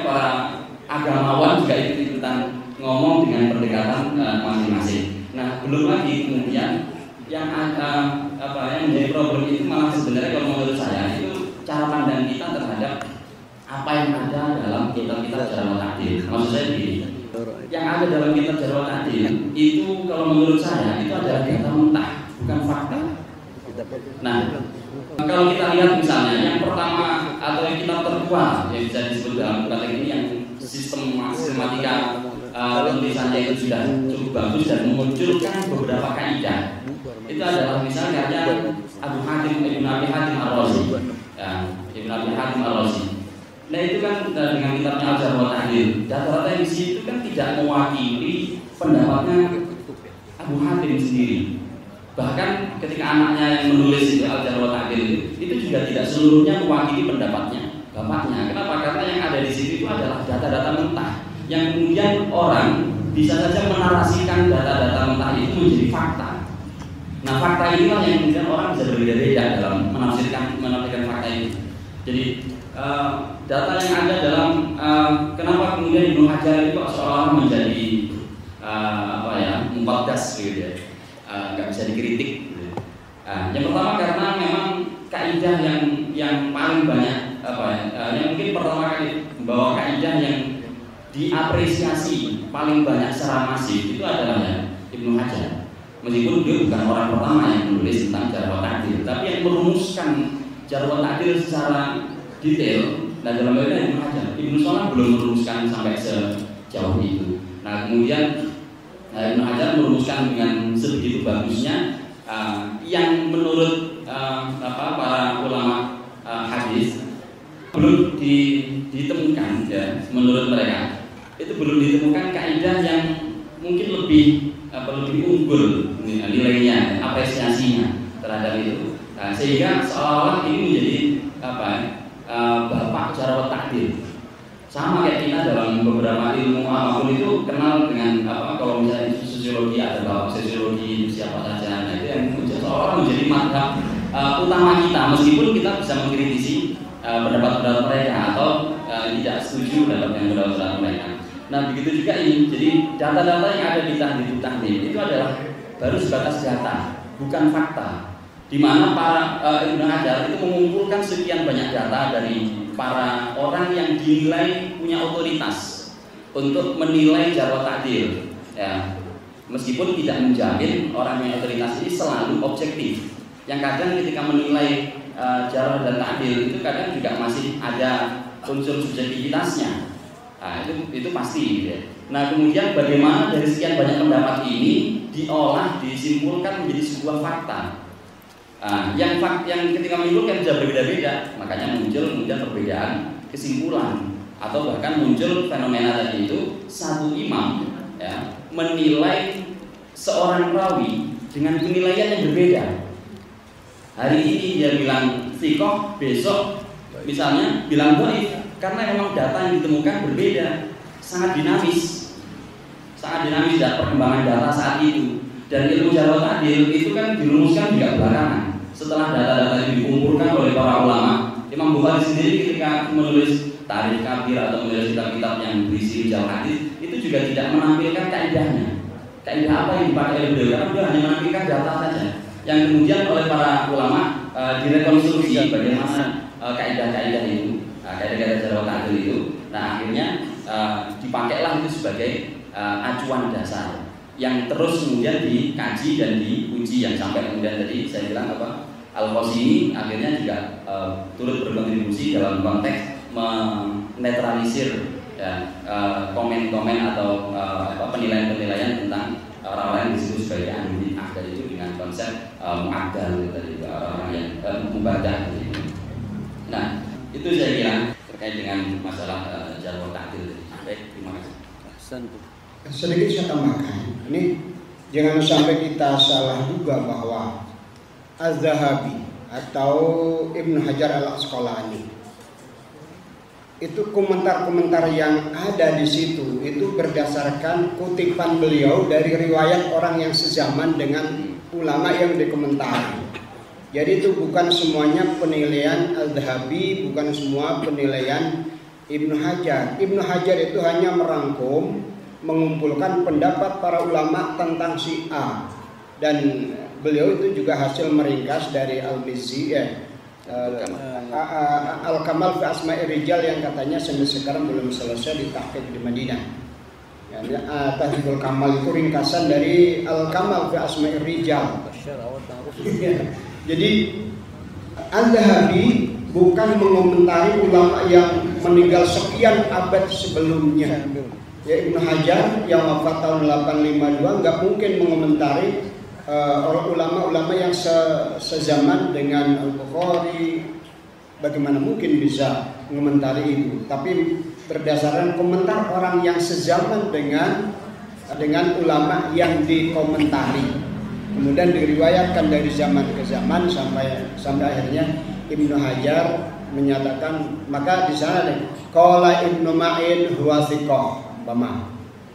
para agamawan juga ikutan ngomong dengan pendekatan masing-masing. Nah, belum lagi kemudian yang menjadi problem itu malah sebenarnya kalau menurut saya itu cara pandang kita terhadap apa yang ada dalam kitab-kitab Jarh wa Ta'dil. Maksud saya begini, yang ada dalam kitab Jarh wa Ta'dil itu kalau menurut saya itu adalah data mentah, bukan fakta. Nah, kalau kita lihat misalnya yang pertama atau yang kitab tertua yang bisa disebut dalam konteks ini yang sistematika tulisannya itu sudah cukup bagus dan memunculkan beberapa kaidah. Itu adalah misalnya karya Abu Hatim Ibn Abi Hatim Ar-Razi. Ibn Abi Hatim Ar-Razi. Nah itu kan dengan kitabnya Al-Jarh wa Ta'dil, data-data yang di situ kan tidak mewakili pendapatnya Abu Hatim sendiri. Bahkan ketika anaknya yang menulis itu Al-Jarh wa Ta'dil itu juga tidak seluruhnya mewakili pendapatnya bapaknya. Kenapa? Karena yang ada di situ itu adalah data-data mentah yang kemudian orang bisa saja menarasikan data-data mentah itu menjadi fakta. Nah fakta inilah yang kemudian orang bisa berbeda-beda dalam menafsirkan fakta ini. Jadi data yang ada dalam kenapa kemudian Ibnu Hajar itu seolah-olah menjadi muqaddas gitu ya, nggak bisa dikritik. Gitu. Yang pertama karena memang kaidah yang paling banyak yang mungkin pertama kali membawa kaidah yang diapresiasi paling banyak secara masif itu adalah Ibnu Hajar. Meskipun dia bukan orang pertama yang menulis tentang Jarh wa Ta'dil, tapi yang merumuskan Jarh wa Ta'dil secara detail dan dalam hal ini Ibnu Hajar. Ibnu Salah belum merumuskan sampai sejauh itu. Nah kemudian Ibnu Hajar merumuskan dengan sebegitu bagusnya yang menurut para ulama hadis belum ditemukan, ya, menurut mereka itu belum ditemukan kaidah yang mungkin lebih unggul nilainya, apresiasinya terhadap itu. Nah, sehingga seolah-olah ini menjadi bapak cara takdir. Sama kayak kita dalam beberapa ilmu apapun itu kenal dengan kalau misalnya sosiologi ada bapak sosiologi siapa saja. Nah, itu yang seolah menjadi madhab utama kita, meskipun kita bisa mengkritisi pendapat-pendapat mereka atau tidak setuju dalam pendapat mereka. Nah, begitu juga ini. Jadi data-data yang ada di tahdid itu adalah baru sebatas data, bukan fakta. Di mana para Ibnu Hajar itu mengumpulkan sekian banyak data dari para orang yang dinilai punya otoritas untuk menilai jarh ta'dil. Ya, meskipun tidak menjamin orang yang otoritas ini selalu objektif. Yang kadang ketika menilai jarh dan ta'dil itu kadang juga masih ada unsur subjektivitasnya. Nah, itu pasti, gitu ya. Nah, kemudian bagaimana dari sekian banyak pendapat ini diolah, disimpulkan menjadi sebuah fakta. Yang ketika menimbulkan bisa berbeda-beda, makanya muncul kemudian perbedaan kesimpulan atau bahkan muncul fenomena tadi itu satu imam, ya, menilai seorang rawi dengan penilaian yang berbeda. Hari ini dia bilang thiqah, besok misalnya bilang dhaif, karena memang data yang ditemukan berbeda, sangat dinamis dan perkembangan data saat itu. Dan ilmu jarh ta'dil itu kan dirumuskan juga belakangan setelah data-data yang dikumpulkan oleh para ulama. Imam Bukhari sendiri ketika menulis Tarikh Kabir atau menulis kitab-kitab yang berisi jarh hadis itu juga tidak menampilkan kaidahnya. Kaidah apa yang dipakai oleh beliau? Karena beliau hanya menampilkan data saja. Yang kemudian oleh para ulama direkonstruksi bagaimana kaidah-kaidah itu, kaidah-kaidah jarh ta'dil itu. Nah, akhirnya dipakailah itu sebagai acuan dasar yang terus kemudian dikaji dan diuji, yang sampai kemudian tadi saya bilang Al-Qasimi akhirnya juga turut berkontribusi dalam konteks menetralisir, ya, komen-komen atau penilaian-penilaian tentang orang-orang yang disebut sebagai ahli bid'ah tadi itu dengan konsep mu'addal tadi, orang yang mubadah tadi. Nah, itu saya kira terkait dengan masalah jarh ta'dil. Baik, terima kasih. Sedikit saya tambahkan, ini jangan sampai kita salah juga bahwa Az-Zahabi atau Ibnu Hajar Al-Asqalani itu komentar-komentar yang ada di situ itu berdasarkan kutipan beliau dari riwayat orang yang sezaman dengan ulama yang dikomentari. Jadi itu bukan semuanya penilaian Az-Zahabi, bukan semua penilaian Ibnu Hajar. Ibnu Hajar itu hanya merangkum, mengumpulkan pendapat para ulama tentang Syiah, dan beliau itu juga hasil meringkas dari Al-Mizzi, Al-Kamal fi Asma'i Rijal yang katanya sampai sekarang belum selesai ditahqiq di Madinah. Tahdhibul Kamal itu ringkasan dari Al-Kamal fi Asma'i Rijal. Jadi Az-Zahabi bukan mengomentari ulama yang meninggal sekian abad sebelumnya. Ya, Ibnu Hajar yang wafat tahun 852 nggak mungkin mengomentari ulama-ulama yang sezaman dengan Al-Bukhari. Bagaimana mungkin bisa mengomentari itu? Tapi berdasarkan komentar orang yang sezaman dengan ulama yang dikomentari, kemudian diriwayatkan dari zaman ke zaman sampai akhirnya Ibnu Hajar menyatakan, maka di sana qala Ibnu Ma'in huwa thiqah.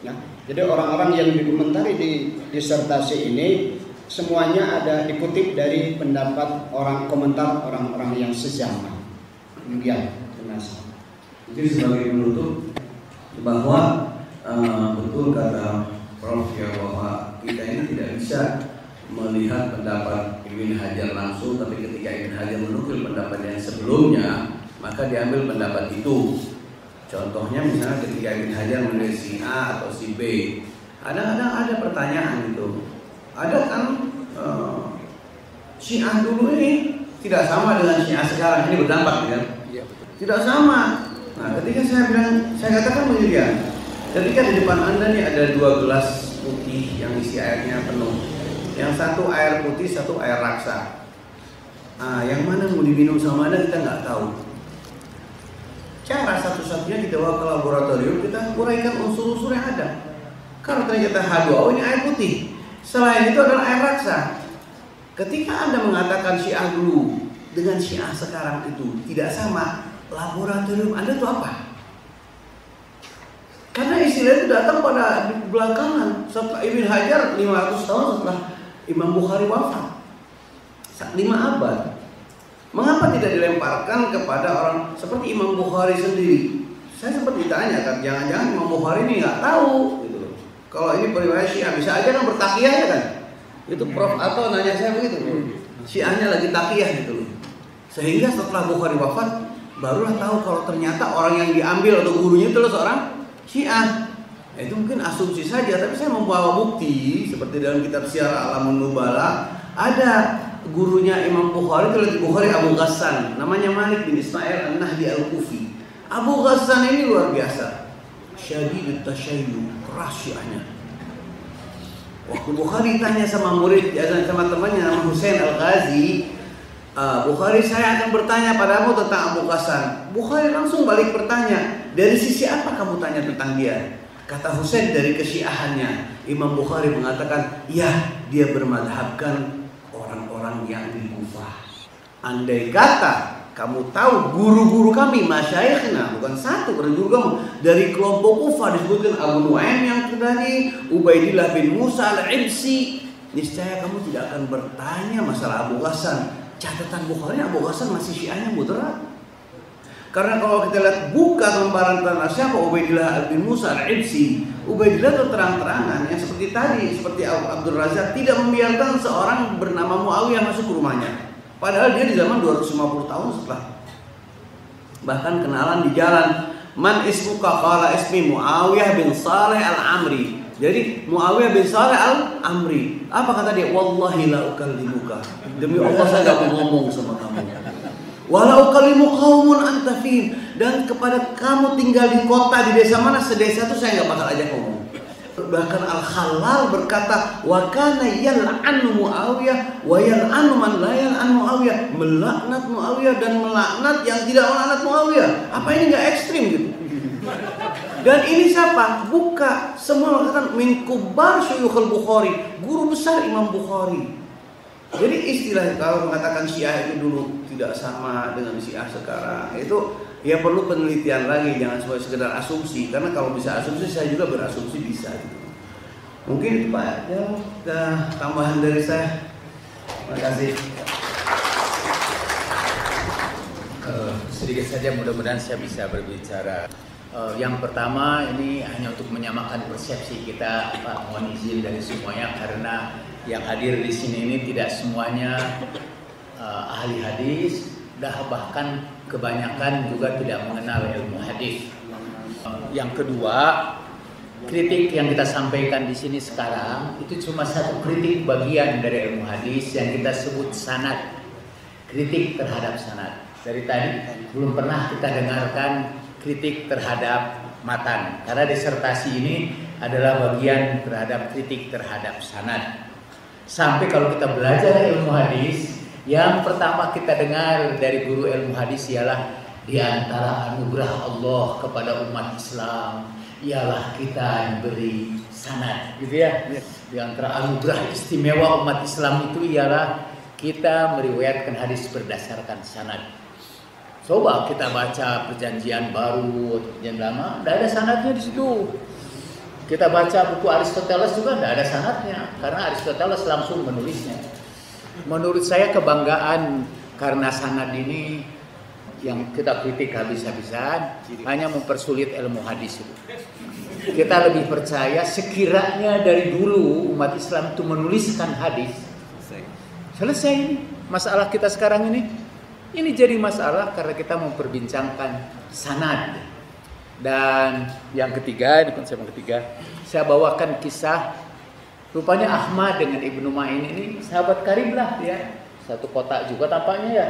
Ya. Jadi orang-orang yang dikomentari di disertasi ini semuanya ada dikutip dari pendapat komentar orang-orang yang sezaman. Demikian. Terima kasih. Jadi sebagai penutup bahwa betul kata Prof ya, bahwa kita ini tidak bisa melihat pendapat Ibnu Hajar langsung, tapi ketika Ibnu Hajar menukil pendapat yang sebelumnya, maka diambil pendapat itu. Contohnya misalnya ketika Ibnu Hajar menulis si A atau si B, kadang-kadang ada pertanyaan itu. Ada kan Syiah dulu ini tidak sama dengan Syiah sekarang, ini berdampak kan? Tidak sama. Nah, ketika saya katakan begini, ketika di depan Anda nih ada 2 gelas putih yang isi airnya penuh. Yang satu air putih, satu air raksa. Yang mana mau diminum sama mana kita nggak tahu. Cara satu-satunya kita bawa ke laboratorium, kita uraikan unsur-unsur yang ada. Karena ternyata H2O ini air putih. Selain itu adalah air raksa. Ketika Anda mengatakan Syiah dulu dengan Syiah sekarang itu tidak sama, laboratorium Anda itu apa? Karena istilah itu datang pada belakangan. Setelah Ibn Hajar 500 tahun setelah Imam Bukhari wafat, 5 abad. Mengapa tidak dilemparkan kepada orang seperti Imam Bukhari sendiri? Saya sempat ditanya kan, jangan-jangan Imam Bukhari ini nggak tahu gitu loh. Kalau ini periwayat Syiah bisa aja kan bertakiyah ya kan? Itu Prof atau nanya saya begitu, Syiahnya lagi takiyah gitu loh. Sehingga setelah Bukhari wafat, barulah tahu kalau ternyata orang yang diambil atau gurunya itu adalah seorang Syiah. Itu mungkin asumsi saja, tapi saya membawa bukti seperti dalam kitab Syiar Alamun Nubala ada gurunya Imam Bukhari itu lagi Bukhari Abu Ghassan, namanya Malik bin Ismail An-Nahdi Al-Kufi. Abu Ghassan ini luar biasa, syadidut tashayyuh, keras Syiahnya. Waktu Bukhari tanya sama murid, sama temannya nama Husain Al-Ghazi, Bukhari saya akan bertanya padamu tentang Abu Ghassan. Bukhari langsung balik bertanya, dari sisi apa kamu tanya tentang dia? Kata Husain dari kesyiahannya. Imam Bukhari mengatakan, ya dia bermadhabkan orang-orang yang di Kufah. Andai kata kamu tahu guru-guru kami, masyayikhna, bukan satu guru kamu dari kelompok Kufah disebutkan Abu Nu'aim yang tadi, Ubaidillah bin Musa al-Ibsi, niscaya kamu tidak akan bertanya masalah Abu Ghassan. Catatan Bukhari, Abu Ghassan masih Syiahnya moderat. Karena kalau kita lihat buka lembaran tanah siapa Ubaidillah bin Musa al-Ibsi, Ubaidillah itu terang-terangan yang seperti tadi, seperti Abdul Razak tidak membiarkan seorang bernama Muawiyah masuk ke rumahnya. Padahal dia di zaman 250 tahun setelah. Bahkan kenalan di jalan. Man ismuka qala ismi Muawiyah bin Saleh al-Amri. Jadi Muawiyah bin Saleh al-Amri. Apa kata dia? Wallahi la ukallimuka. Demi Allah saya enggak mau ngomong sama kamu. Walau kalimu qaumun anta fihim, dan kepada kamu tinggal di kota di desa mana sedesa itu saya nggak bakal ajak ngomong. Bahkan Al-Khalal berkata wa kana yal'anu Muawiyah wa yal'anu man la yal'an Muawiyah, melaknat Muawiyah dan melaknat yang tidak melaknat Muawiyah. Apa ini nggak ekstrim gitu? Dan ini siapa? Buka semua mengatakan min kubar syuyukhul Bukhari, guru besar Imam Bukhari. Jadi istilah kalau mengatakan Syiah itu dulu tidak sama dengan Syiah sekarang, itu ya perlu penelitian lagi, jangan sekedar asumsi. Karena kalau bisa asumsi, saya juga berasumsi bisa. Mungkin Pak, ya tambahan dari saya. Terima kasih. Sedikit saja, mudah-mudahan saya bisa berbicara. Yang pertama ini hanya untuk menyamakan persepsi kita, Pak, mohon izin dari semuanya karena yang hadir di sini ini tidak semuanya ahli hadis, bahkan kebanyakan juga tidak mengenal ilmu hadis. Yang kedua, kritik yang kita sampaikan di sini sekarang itu cuma satu kritik bagian dari ilmu hadis yang kita sebut sanad, kritik terhadap sanad. Dari tadi belum pernah kita dengarkan kritik terhadap matan, karena disertasi ini adalah bagian terhadap kritik terhadap sanad. Sampai kalau kita belajar ilmu hadis, yang pertama kita dengar dari guru ilmu hadis ialah di antara anugerah Allah kepada umat Islam ialah kita diberi sanad, gitu ya. Di antara anugerah istimewa umat Islam itu ialah kita meriwayatkan hadis berdasarkan sanad. Coba kita baca perjanjian baru atau perjanjian lama, tidak ada sanadnya di situ. Kita baca buku Aristoteles juga tidak ada sanadnya, karena Aristoteles langsung menulisnya. Menurut saya kebanggaan karena sanad ini yang kita kritik habis-habisan hanya mempersulit ilmu hadis itu. Kita lebih percaya sekiranya dari dulu umat Islam itu menuliskan hadis, selesai ini masalah kita sekarang ini. Ini jadi masalah karena kita memperbincangkan sanad. Dan yang ketiga, ini konsep yang ketiga, saya bawakan kisah. Rupanya Ahmad dengan Ibnu Ma'in ini sahabat karib lah ya, satu kota juga tampaknya ya.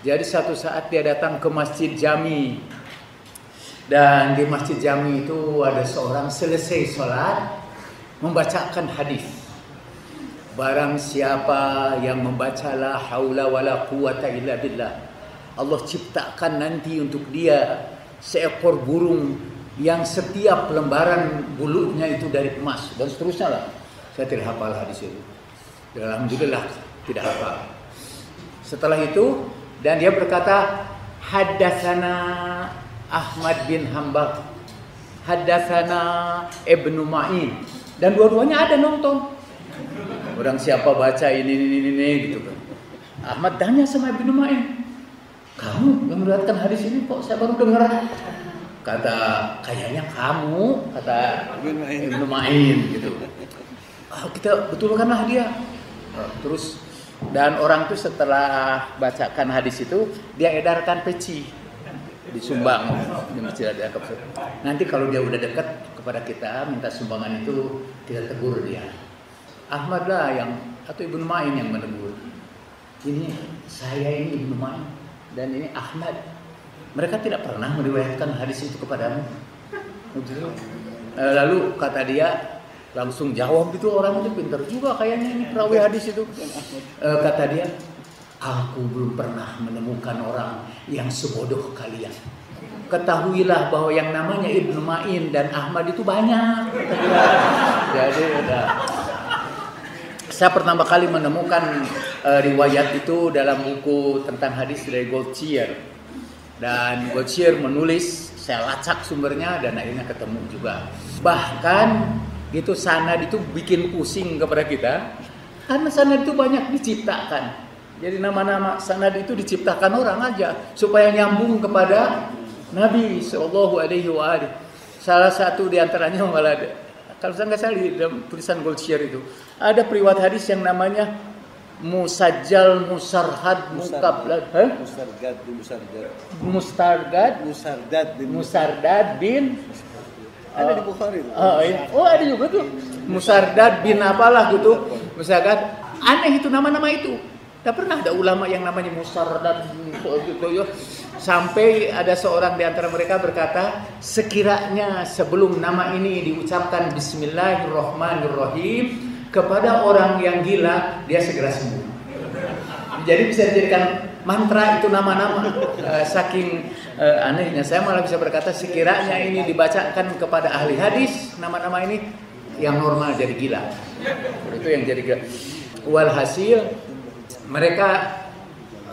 Jadi satu saat dia datang ke Masjid Jami, dan di Masjid Jami itu ada seorang selesai sholat membacakan hadis. barang siapa yang membaca la haula wala quwata illa billah, Allah ciptakan nanti untuk dia seekor burung yang setiap lembaran bulunya itu dari emas, dan seterusnya lah. Saya tidak hafal hadis itu, alhamdulillah tidak hafal. Setelah itu, dan dia berkata, haddatsana Ahmad bin Hanbal, haddatsana Ibnu Ma'in, dan dua-duanya ada nonton. Orang siapa baca ini gitu kan. Ahmad tanya sama Ibnu Ma'in, kamu yang meriwayatkan hadis ini kok saya baru dengar? Kata, kayaknya kamu, kata Ibnu Ma'in gitu. Kita betulkanlah dia. Terus, dan orang itu setelah bacakan hadis itu, dia edarkan peci, disumbang di masjid Al-Aqsa. Nanti kalau dia udah dekat kepada kita minta sumbangan itu, kita tegur dia. Ahmad lah yang, atau Ibnu Ma'in yang menegur. Ini saya ini Ibnu Ma'in dan ini Ahmad. Mereka tidak pernah meriwayatkan hadis itu kepadamu. Lalu kata dia, langsung jawab itu, orang itu pintar juga kayaknya ini perawi hadis itu. Kata dia, aku belum pernah menemukan orang yang sebodoh kalian. Ketahuilah bahwa yang namanya Ibnu Ma'in dan Ahmad itu banyak. Jadi saya pertama kali menemukan riwayat itu dalam buku tentang hadis dari Goldschier. Dan Goldschier menulis, saya lacak sumbernya dan akhirnya ketemu juga. Bahkan itu sanad itu bikin pusing kepada kita, karena sanad itu banyak diciptakan. Jadi nama-nama sanad itu diciptakan orang aja supaya nyambung kepada Nabi Sallallahu Alaihi Wasallam. Salah satu diantaranya malah, kalau saya nggak salah di dalam tulisan Goldschier itu ada periwayat hadis yang namanya Musajjal Musarhad Mukablat Musardad bin ada di Bukhari. Oh ada juga tuh Musardad bin apalah gitu. Musardad, aneh itu nama-nama itu. Tidak pernah ada ulama yang namanya Musardad gitu ya. Sampai ada seorang di antara mereka berkata, sekiranya sebelum nama ini diucapkan Bismillahirrahmanirrahim kepada orang yang gila, dia segera sembuh. Jadi bisa dijadikan mantra itu nama-nama. Saking anehnya, saya malah bisa berkata sekiranya ini dibacakan kepada ahli hadis, nama-nama ini yang normal jadi gila. Itu yang jadi gila. Walhasil mereka,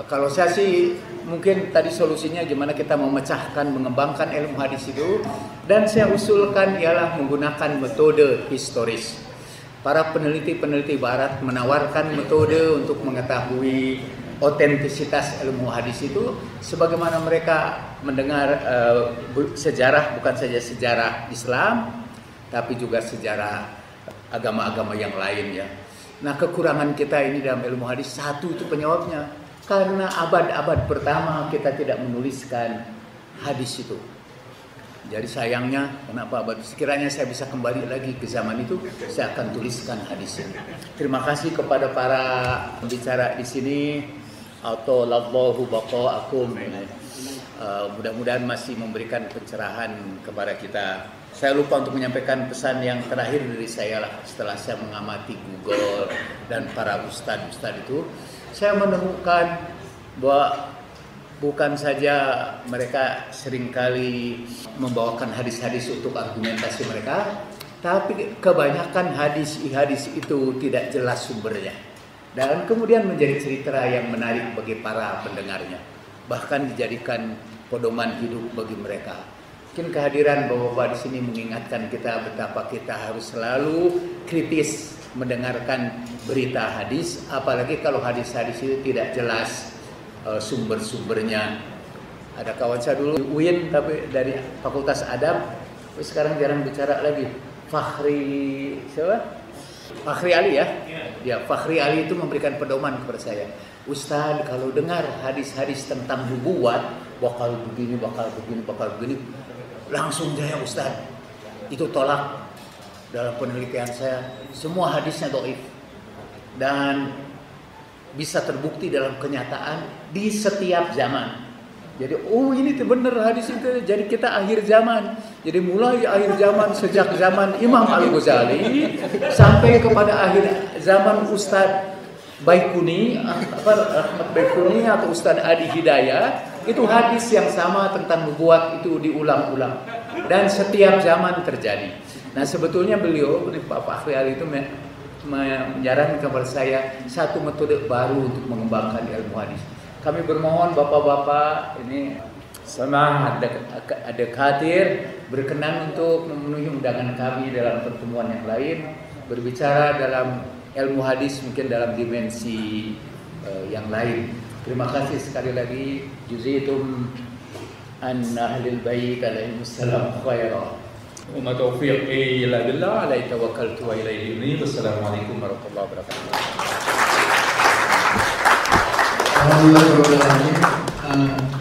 kalau saya sih mungkin tadi solusinya gimana kita memecahkan, mengembangkan ilmu hadis itu, dan saya usulkan ialah menggunakan metode historis. Para peneliti-peneliti barat menawarkan metode untuk mengetahui otentisitas ilmu hadis itu, sebagaimana mereka mendengar sejarah, bukan saja sejarah Islam, tapi juga sejarah agama-agama yang lain ya. Nah, kekurangan kita ini dalam ilmu hadis, satu itu penyebabnya, karena abad-abad pertama kita tidak menuliskan hadis itu. Jadi sayangnya, kenapa abad? Sekiranya saya bisa kembali lagi ke zaman itu, saya akan tuliskan hadis ini. Terima kasih kepada para pembicara di sini. Atolallahu baqa'akum. Mudah-mudahan masih memberikan pencerahan kepada kita. Saya lupa untuk menyampaikan pesan yang terakhir dari saya lah. Setelah saya mengamati Google dan para ustadz-ustadz itu, saya menemukan bahwa bukan saja mereka seringkali membawakan hadis-hadis untuk argumentasi mereka, tapi kebanyakan hadis-hadis itu tidak jelas sumbernya. Dan kemudian menjadi cerita yang menarik bagi para pendengarnya. Bahkan dijadikan pedoman hidup bagi mereka. Mungkin kehadiran Bapak-bapak di sini mengingatkan kita betapa kita harus selalu kritis mendengarkan berita hadis, apalagi kalau hadis-hadis itu tidak jelas sumber-sumbernya. Ada kawan saya dulu UIN tapi dari Fakultas Adab, sekarang jarang bicara lagi. Fakhri Ali ya. Ya, Fakhri Ali itu memberikan pedoman kepada saya. Ustaz, kalau dengar hadis-hadis tentang nubuat, bakal begini, langsung jaya Ustaz. Itu tolak. Dalam penelitian saya, semua hadisnya dhaif. Dan bisa terbukti dalam kenyataan di setiap zaman. Jadi ini benar hadis itu. Jadi kita akhir zaman. Jadi mulai akhir zaman sejak zaman Imam Al-Ghazali sampai kepada akhir zaman Ustadz Baikuni, Ahmad Baikuni atau Ustadz Adi Hidayat, itu hadis yang sama tentang nubuat itu diulang-ulang dan setiap zaman terjadi. Nah sebetulnya beliau Pak Fakhri Ali itu menyarankan kepada saya satu metode baru untuk mengembangkan ilmu hadis. Kami bermohon bapak-bapak ini sama ada khatir berkenan untuk memenuhi undangan kami dalam pertemuan yang lain, berbicara dalam ilmu hadis mungkin dalam dimensi yang lain. Terima kasih sekali lagi. Juzitum an ahlil bait alaihi wassalam khairan. Wa ma taufiqi illa billah, alaihi tawakkaltu wa ilaihi unib. Wassalamualaikum warahmatullahi wabarakatuh. Alhamdulillah.